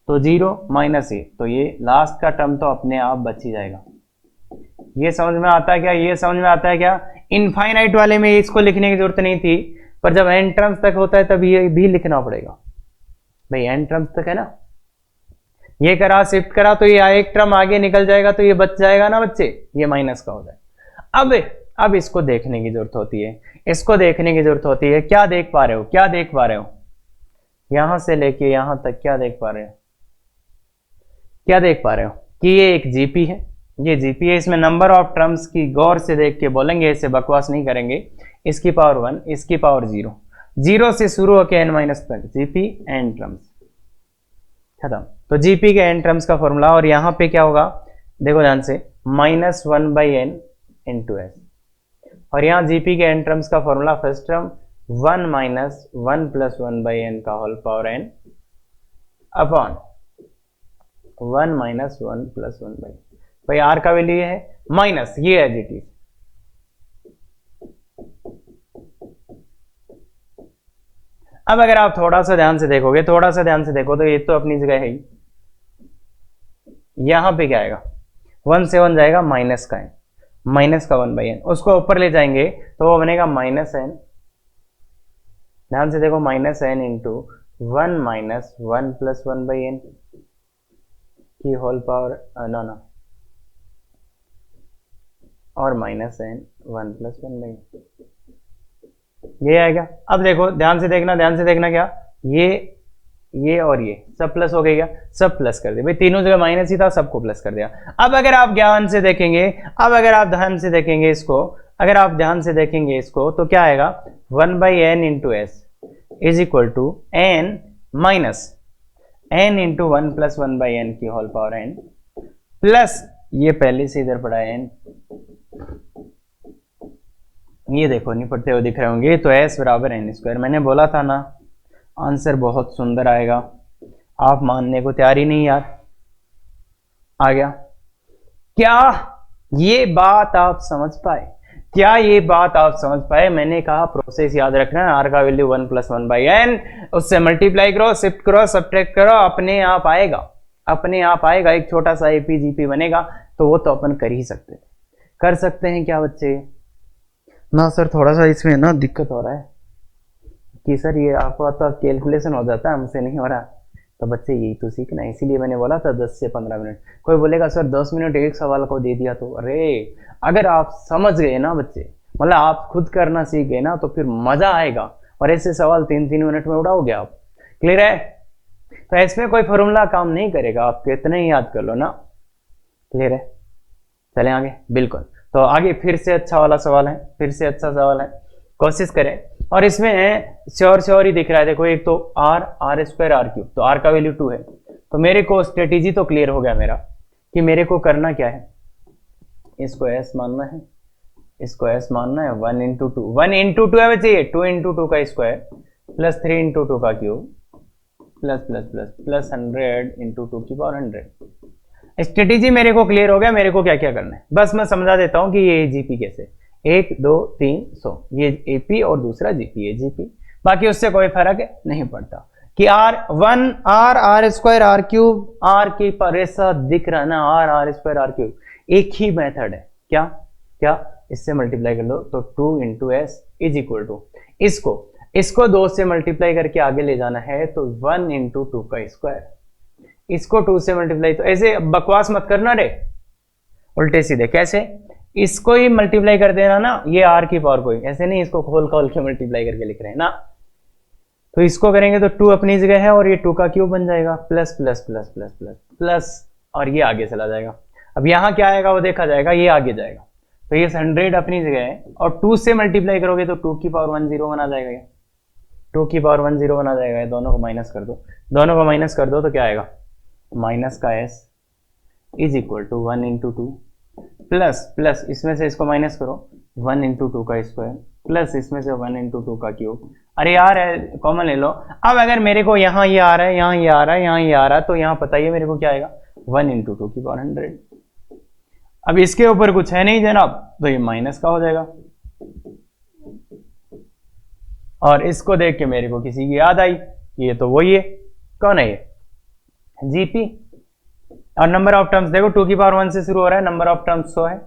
तो 0 - a, तो ये लास्ट का टर्म तो अपने आप बच ही जाएगा। ये समझ में आता है क्या, ये समझ में आता है क्या। इनफाइनाइट वाले में इसको लिखने की जरूरत नहीं थी, पर जब n टर्म्स तक होता है तब ये भी लिखना पड़ेगा भाई, n टर्म्स तक है ना, ये करा शिफ्ट करा तो ये एक टर्म आगे निकल जाएगा तो ये बच जाएगा ना बच्चे, ये माइनस का हो जाए। अब इसको देखने की जरूरत होती है, इसको देखने की जरूरत होती है, क्या देख पा रहे हो, क्या देख पा रहे हो, यहां से लेके यहां तक क्या देख पा रहे हो, क्या देख पा रहे हो कि ये एक जीपी है, ये जीपी है, इसमें नंबर ऑफ टर्म्स की गौर से देख के बोलेंगे, ऐसे बकवास नहीं करेंगे। इसकी पावर 1, इसकी पावर 0, 0 से शुरू होकर एन माइनस तक जीपी एन टर्म्स खत्म। तो जीपी के एन टर्म्स का फॉर्मूला, और यहाँ पे क्या होगा देखो ध्यान से, -1/n इंटू एस, और यहाँ जीपी के एन टर्म्स का फॉर्मूला फर्स्ट टर्म 1 - 1 + 1/n का whole power n upon 1 - 1 + 1/n। भाई आर का वैल्यू ये है, माइनस ये एज इट इज, अब अगर आप थोड़ा सा ध्यान से देखोगे, थोड़ा सा ध्यान से देखो तो ये तो अपनी जगह है ही, यहां पे क्या आएगा 1 से 1 जाएगा, माइनस का है, माइनस का 1/n, उसको ऊपर ले जाएंगे तो वो बनेगा -n, ध्यान से देखो, -n इंटू 1 - 1 + 1/n की होल पावर ना और -n 1 + 1/n, ये आएगा। अब देखो ध्यान से देखना, ध्यान से देखना, क्या ये और ये सब प्लस हो गया, क्या सब प्लस कर दिया भाई, तीनों जगह माइनस ही था, सबको प्लस कर दिया। अब अगर आप ध्यान से देखेंगे, अब अगर आप ध्यान से देखेंगे इसको, अगर आप ध्यान से देखेंगे इसको तो क्या आएगा 1/n into s is equal to n minus n into 1 + 1/n की होल पावर n प्लस ये पहले से इधर पड़ा है n, ये देखो नहीं पढ़ते हुए दिख रहे होंगे, तो s बराबर n²। मैंने बोला था ना आंसर बहुत सुंदर आएगा, आप मानने को तैयार ही नहीं यार, आ गया क्या? ये बात आप समझ पाए? क्या ये बात आप समझ पाए? मैंने कहा प्रोसेस याद रखना है, आर का वैल्यू 1 + 1/n, उससे मल्टीप्लाई करो, शिफ्ट करो, सब्ट्रैक्ट करो, अपने आप आएगा, अपने आप आएगा, एक छोटा सा एपीजीपी बनेगा। तो वो तो अपन कर ही सकते हैं, कर सकते हैं क्या बच्चे? ना सर थोड़ा सा इसमें ना दिक्कत हो रहा है कि सर ये आपको तो कैलकुलेशन हो जाता है, हमसे नहीं हो रहा। तो बच्चे यही तो सीखना है, इसीलिए मैंने बोला था 10 से 15 मिनट। कोई बोलेगा सर 10 मिनट एक सवाल को दे दिया तो, अरे अगर आप समझ गए ना बच्चे, मतलब आप खुद करना सीख गए ना, तो फिर मजा आएगा, और ऐसे सवाल 3-3 मिनट में उड़ाओगे आप। क्लियर है? तो इसमें कोई फॉर्मूला काम नहीं करेगा, आप कितना ही याद कर लो ना। क्लियर है? चलें आगे। बिल्कुल, तो आगे फिर से अच्छा वाला सवाल है, फिर से अच्छा सवाल है, कोशिश करें। और इसमें श्योर ही दिख रहा है, देखो एक तो r² r3, तो r का वैल्यू 2 है, तो मेरे को स्ट्रेटेजी तो क्लियर हो गया मेरा कि मेरे को करना क्या है, इसको s मानना है, इसको s मानना है, 1 × 2, 1 × 2 है बच्चे, 2 × 2 का स्क्वायर प्लस 3 × 2 का cube plus plus plus plus 100 × 2 की पावर 100। स्ट्रेटेजी मेरे को क्लियर हो गया, मेरे को क्या क्या करना है, बस मैं समझा देता हूं कि ये जीपी कैसे, 1 2 3 100, ये एपी और दूसरा जीपी है जीपी, बाकी उससे कोई फर्क नहीं पड़ता कि r1 r² r3 r की पर ऐसा दिख रहा ना, r² r3 एक ही मेथड है, क्या क्या, इससे मल्टीप्लाई कर लो तो 2 × s इज इक्वल टू, इसको 2 से मल्टीप्लाई करके आगे ले जाना है तो 1 × 2 का स्क्वायर, इसको 2 से मल्टीप्लाई, तो ऐसे बकवास मत करना रे, उल्टे सीधे कैसे, इसको ही मल्टीप्लाई कर देना ना, ये r की पावर को ही, ऐसे नहीं इसको खोल के मल्टीप्लाई करके लिख रहे हैं ना। तो इसको करेंगे तो 2 अपनी जगह है और ये 2 का क्यूब बन जाएगा, plus plus plus plus plus plus, और ये आगे चला जाएगा। अब यहाँ क्या आएगा वो देखा जाएगा, ये आगे जाएगा, तो ये 100 अपनी जगह है, और 2 से मल्टीप्लाई करोगे तो 2 की पावर 1 0 बना जाएगा, ये 2 की पावर 1 0 बना जाएगा, दोनों को माइनस कर दो, दोनों को माइनस कर दो तो क्या आएगा, माइनस का s is equal to 1 × 2 plus plus, इसमें से इसको माइनस करो, 1 × 2 का स्क्वायर प्लस इसमें से 1 × 2 का क्यूब, अरे यार कॉमन ले लो। अब अगर मेरे को यहाँ ये आ रहा है, यहाँ ये आ रहा है, यहाँ ये आ रहा है, तो यहाँ पता ही मेरे को क्या आएगा, 1 × 2 की पावर 100। अब इसके ऊपर कुछ है नहीं जनाब, तो ये माइनस का हो जाएगा, और इसको देख के मेरे को किसी की याद आई, ये तो वही है, कौन है ये, जीपी। और नंबर ऑफ टर्म्स देखो 2 की पावर 1 से शुरू हो रहा है, नंबर ऑफ टर्म्स 100 है,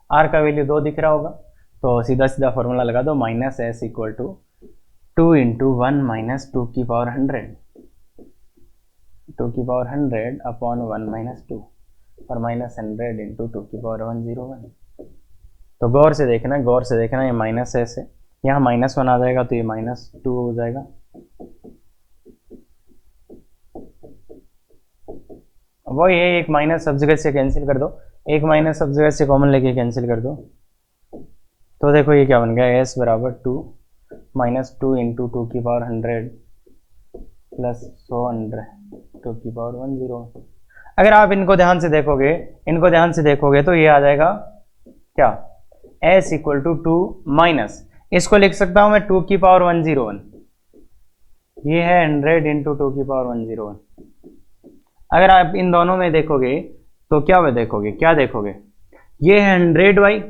आर का वैल्यू 2 दिख रहा होगा, तो सीधा सीधा फॉर्मूला लगा दो, -s इक्वल टू 2 × 1 - 2 की पावर 100, 2 की पावर 100 अपॉन 1 - 2, और -100 × 2 की पावर 101। तो गौर से देखना, गौर से देखना, ये -s है, यहाँ -1 आ जाएगा तो ये -2 हो जाएगा, वो ये एक माइनस सब जगह से कैंसिल कर दो, एक माइनस सब जगह से कॉमन लेके कैंसिल कर दो, तो देखो ये क्या बन गया, s बराबर 2 माइनस 2 इंटू 2 की पावर 100 प्लस 100 2 की पावर 101। अगर आप इनको ध्यान से देखोगे तो ये आ जाएगा क्या, s इक्वल टू 2 माइनस, इसको लिख सकता हूं मैं 2 की पावर 101, ये है 100 इंटू 2 की पावर 101। अगर आप इन दोनों में देखोगे तो क्या देखोगे, ये है 100y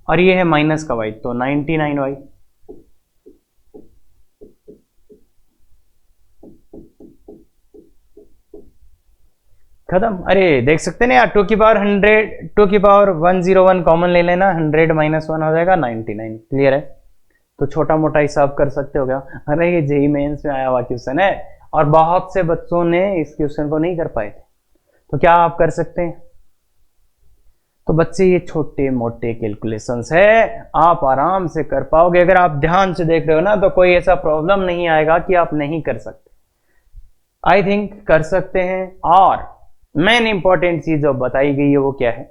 और ये है माइनस का y, तो 99y। खत्म। अरे देख सकते ना यार, 2 की पावर 101 कॉमन ले लेना, 100 माइनस 1 हो जाएगा 99। क्लियर है? तो छोटा मोटा हिसाब कर सकते हो क्या। अरे ये जेईई मेंस में आया हुआ क्वेश्चन है और बहुत से बच्चों ने इस क्वेश्चन को नहीं कर पाए थे, तो क्या आप कर सकते हैं। तो बच्चे ये छोटे मोटे कैलकुलेशंस है, आप आराम से कर पाओगे। अगर आप ध्यान से देख रहे हो ना तो कोई ऐसा प्रॉब्लम नहीं आएगा कि आप नहीं कर सकते। आई थिंक कर सकते हैं। और मेन इंपॉर्टेंट चीज जो बताई गई है वो क्या है,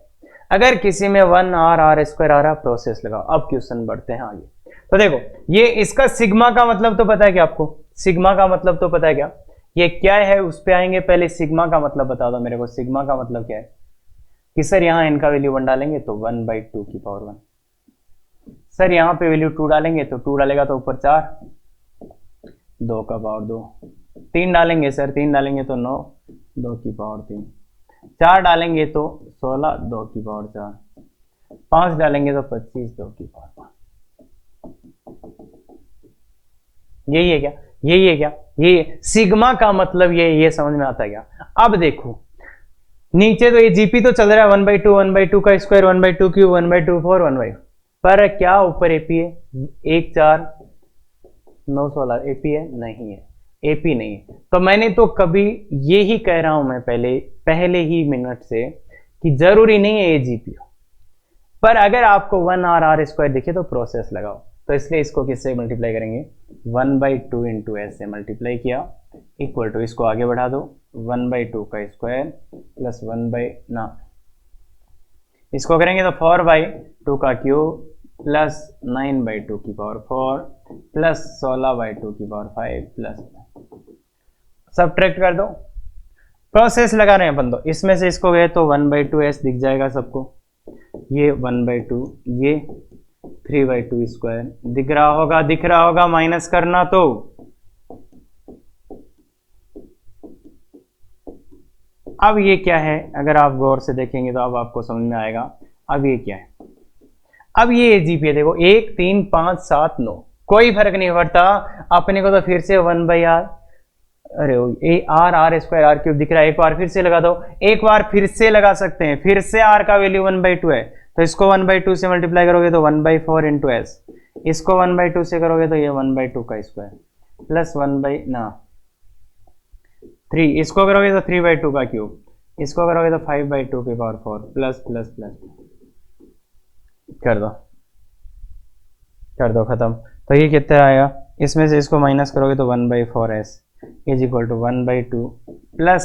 अगर किसी में 1r स्क्वायर आ रहा, प्रोसेस लगाओ। अब क्वेश्चन बढ़ते हैं आगे। तो देखो ये इसका सिग्मा का मतलब तो पता है क्या आपको, सिग्मा का मतलब तो पता है क्या, ये क्या है उस पे आएंगे। पहले सिग्मा का मतलब बता दो मेरे को, सिग्मा का मतलब क्या है कि सर यहाँ इनका वैल्यू 1 डालेंगे तो 1/2 की पावर 1, सर यहाँ पे वैल्यू 2 डालेंगे तो 2 डालेगा तो ऊपर 4, 2 का पावर 2, 3 डालेंगे सर 3 डालेंगे तो 9, 2 की पावर 3, 4 डालेंगे तो 16, 2 की पावर 4, 5 डालेंगे तो 25, 2 की पावर 5। यही है क्या, यही है सिग्मा का मतलब, ये समझ में आता है क्या। अब देखो नीचे तो ये जीपी तो चल रहा है 1/2 का स्क्वायर, 1/2 क्यूब, 1/2 4, 1/2, पर क्या ऊपर एपी है 1 4 9 16, एपी है नहीं है, एपी नहीं है। तो मैंने तो कभी ये ही कह रहा हूं मैं पहले ही मिनट से कि जरूरी नहीं है ये जीपी हो, पर अगर आपको 1r स्क्वायर दिखे तो प्रोसेस लगाओ। तो इसलिए इसको किससे मल्टीप्लाई करेंगे, 1/2 इंटू एस से मल्टीप्लाई किया, इक्वल टू इसको आगे बढ़ा दो 1/2 का स्क्वायर प्लस इसको करेंगे तो 4/2 का क्यूब प्लस 9/2 की पावर 4 प्लस 16/2 की पावर 5 प्लस सब्ट्रैक्ट कर दो। प्रोसेस लगा रहे हैं अपन तो, इसमें से इसको गए तो 1/2 एस दिख जाएगा सबको, ये 1/2, ये 3/2 स्क्वायर दिख रहा होगा माइनस करना। तो अब ये क्या है, अगर आप गौर से देखेंगे तो अब आपको समझ में आएगा। अब ये क्या है, अब ये जीपी देखो 1 3 5 7 9, कोई फर्क नहीं पड़ता अपने को। तो फिर से 1/r, अरे r स्क्वायर r क्यूब दिख रहा है, एक बार फिर से लगा दो, एक बार फिर से लगा सकते हैं। फिर से r का वैल्यू 1/2 है तो इसको 1/2 से मल्टीप्लाई करोगे तो 1/4 इंटू एस, इसको 1/2 से करोगे तो ये 1/2 का स्क्वायर प्लस 3, इसको करोगे तो 3/2 का क्यूब, इसको करोगे तो 5/2 की पावर 4 प्लस प्लस प्लस कर दो खत्म। तो ये कितना आएगा, इसमें से इसको माइनस करोगे तो 1/4s is equal to 1/2 plus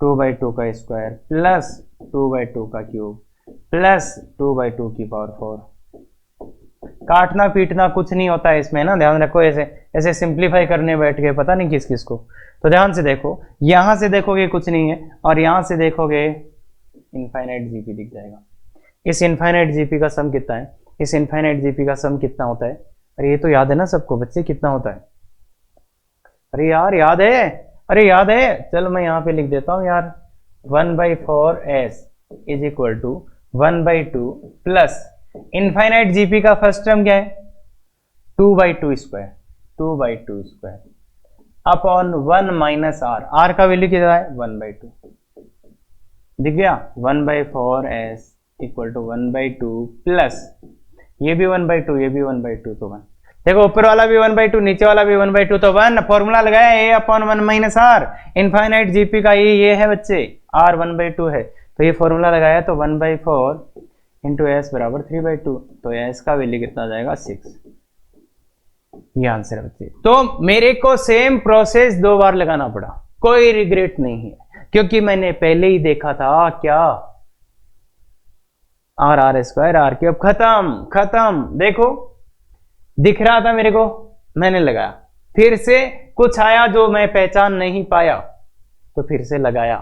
2/2 का स्क्वायर प्लस 2/2 का क्यूब प्लस 2/2 की पावर 4। काटना पीटना कुछ नहीं होता है इसमें ना, ध्यान रखो। ऐसे सिंप्लीफाई करने बैठ गए पता नहीं किस को। तो ध्यान से देखो, यहां से देखोगे कुछ नहीं है और यहां से देखोगे इनफाइनाइट जीपी दिख जाएगा। इस इनफाइनाइट जीपी का सम कितना है, इस इनफाइनाइट जीपी का सम कितना होता है। अरे ये तो याद है ना सबको बच्चे, कितना होता है। अरे यार याद है, अरे याद है, चल मैं यहाँ पे लिख देता हूँ यार, 1/4s is equal to 1/2 plus infinite GP का फर्स्ट टर्म क्या है 2/2 स्क्वायर अपॉन 1 माइनस r का वैल्यू कितना है 1/2, दिख गया 1/4s इक्वल टू 1/2 प्लस ये भी 1/2 ये भी 1/2 तो 1। देखो ऊपर वाला भी 1/2 नीचे वाला भी 1/2 तो 1। फॉर्मूला लगाया a upon 1 minus r, infinite GP का ये है बच्चे, r 1/2 है तो ये फॉर्मूला लगाया तो 1/4 इंटू एस बराबर 3/2, तो एस का वैल्यू कितना आ जाएगा 6। ये आंसर है बच्चे। तो मेरे को सेम प्रोसेस 2 बार लगाना पड़ा, कोई रिग्रेट नहीं है क्योंकि मैंने पहले ही देखा था क्या r r square r cube, खत्म खत्म। देखो दिख रहा था मेरे को, मैंने लगाया, फिर से कुछ आया जो मैं पहचान नहीं पाया तो फिर से लगाया,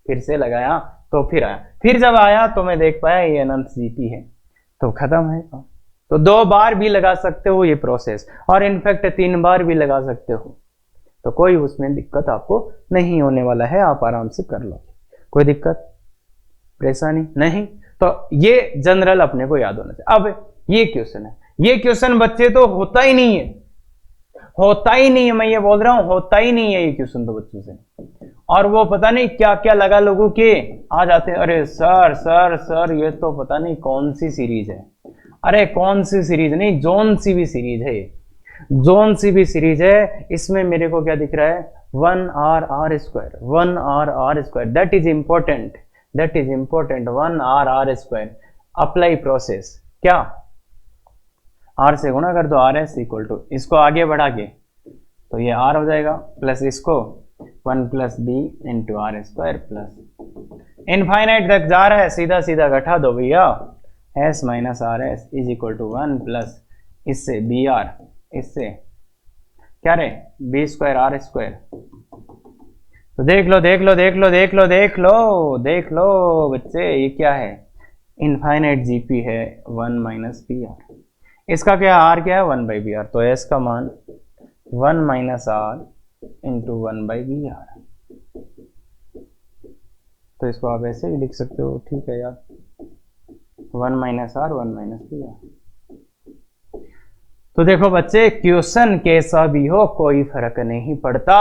फिर से लगाया तो फिर आया, फिर जब आया तो मैं देख पाया ये अनंत जीपी है, तो खत्म है। तो 2 बार भी लगा सकते हो ये प्रोसेस, और इनफैक्ट 3 बार भी लगा सकते हो, तो कोई उसमें दिक्कत आपको नहीं होने वाला है, आप आराम से कर लो, कोई दिक्कत परेशानी नहीं। तो ये जनरल अपने को याद होना चाहिए। अब ये क्वेश्चन है, ये क्वेश्चन बच्चे तो होता ही नहीं है, होता ही नहीं है, मैं ये बोल रहा हूं होता ही नहीं है ये क्वेश्चन तो बच्चों से, और वो पता नहीं क्या क्या लगा लोगों के आ जाते हैं, अरे सर सर सर ये तो पता नहीं कौन सी सीरीज है, अरे कौन सी सीरीज नहीं, जोन सी भी सीरीज है, जोन सी भी सीरीज है। इसमें मेरे को क्या दिख रहा है, 1 r r square, 1 r r square, that is important, that is important, 1 r r square. Apply process, क्या आर से गुणा कर दो, आर एस इक्वल टू, इसको आगे बढ़ा के तो ये आर हो जाएगा, प्लस इसको 1 plus b into are square plus infinite तक जा रहा है, सीधा सीधा घटा दो भैया, s minus r s is equal to 1 plus इससे बी आर, इससे क्या रहे बी स्क्वायर आर स्क्वायर। तो देख लो देख लो देख लो देख लो देख लो देख लो बच्चे, ये क्या है, इनफाइनाइट जीपी है 1 माइनस बी आर, इसका क्या आर क्या है 1 बाई बी आर, तो एस का मान 1 minus r into 1 by b r, तो इसको आप ऐसे भी लिख सकते हो, ठीक है यार, 1 minus r 1 minus b r. तो देखो बच्चे क्वेश्चन कैसा भी हो कोई फर्क नहीं पड़ता।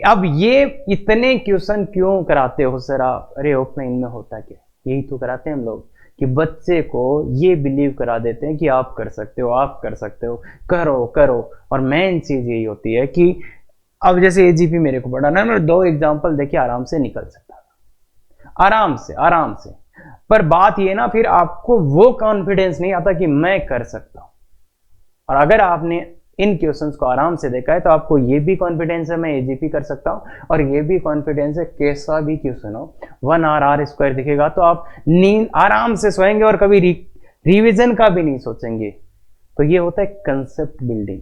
अब ये इतने क्वेश्चन क्यों कराते हो सर आप, अरे ऑफलाइन में होता क्या, यही तो कराते हैं हम लोग कि बच्चे को ये बिलीव करा देते हैं कि आप कर सकते हो, आप कर सकते हो, करो करो। और मेन चीज यही होती है कि अब जैसे एजीपी मेरे को पढ़ाना है, मैं 2 एग्जाम्पल देखिए आराम से निकल सकता था, आराम से आराम से, पर बात ये ना फिर आपको वो कॉन्फिडेंस नहीं आता कि मैं कर सकता हूं। और अगर आपने इन क्वेश्चंस को आराम से देखा है तो आपको ये भी कॉन्फिडेंस है मैं एजीपी कर सकता हूं, और ये भी कॉन्फिडेंस है कैसा भी क्वेश्चन हो 1 आर आर स्क्वायर दिखेगा तो आप नींद आराम से सोएंगे और कभी रिवीजन का भी नहीं सोचेंगे। तो ये होता है कंसेप्ट बिल्डिंग,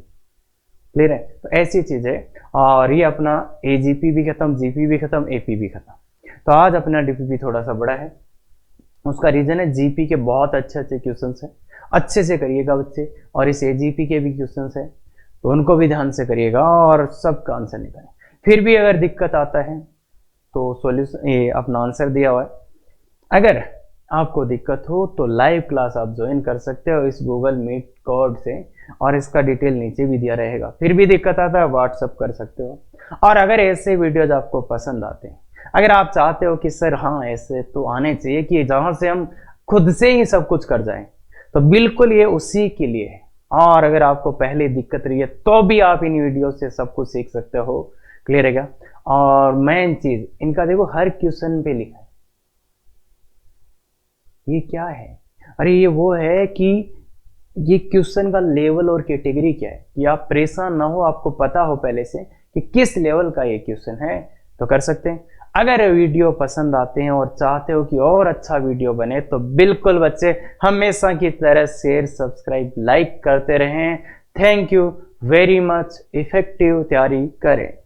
क्लियर है। तो ऐसी चीज है, और ये अपना एजीपी भी खत्म, जीपी भी खत्म, एपी भी खत्म। तो आज अपना डीपीपी थोड़ा सा बड़ा है, उसका रीजन है जीपी के बहुत अच्छे अच्छे क्वेश्चन है, अच्छे से करिएगा बच्चे, और इस एजीपी के भी क्वेश्चन है तो उनको भी ध्यान से करिएगा और सबका आंसर निकालें। फिर भी अगर दिक्कत आता है तो सॉल्यूशन ये अपना आंसर दिया हुआ है, अगर आपको दिक्कत हो तो लाइव क्लास आप ज्वाइन कर सकते हो इस गूगल मीट कोड से, और इसका डिटेल नीचे भी दिया रहेगा। फिर भी दिक्कत आता है व्हाट्सअप कर सकते हो। और अगर ऐसे वीडियोज आपको पसंद आते हैं, अगर आप चाहते हो कि सर हाँ ऐसे तो आने चाहिए कि जहां से हम खुद से ही सब कुछ कर जाएं, तो बिल्कुल ये उसी के लिए है। और अगर आपको पहले दिक्कत रही है तो भी आप इन वीडियो से सब कुछ सीख सकते हो, क्लियर है क्या। और मेन चीज इनका देखो हर क्वेश्चन पे लिखा है, ये क्या है, अरे ये वो है कि ये क्वेश्चन का लेवल और कैटेगरी क्या है, कि आप परेशान ना हो, आपको पता हो पहले से कि किस लेवल का ये क्वेश्चन है, तो कर सकते हैं। अगर वीडियो पसंद आते हैं और चाहते हो कि और अच्छा वीडियो बने तो बिल्कुल बच्चे हमेशा की तरह शेयर सब्सक्राइब लाइक करते रहें। Thank you very much, effective तैयारी करें।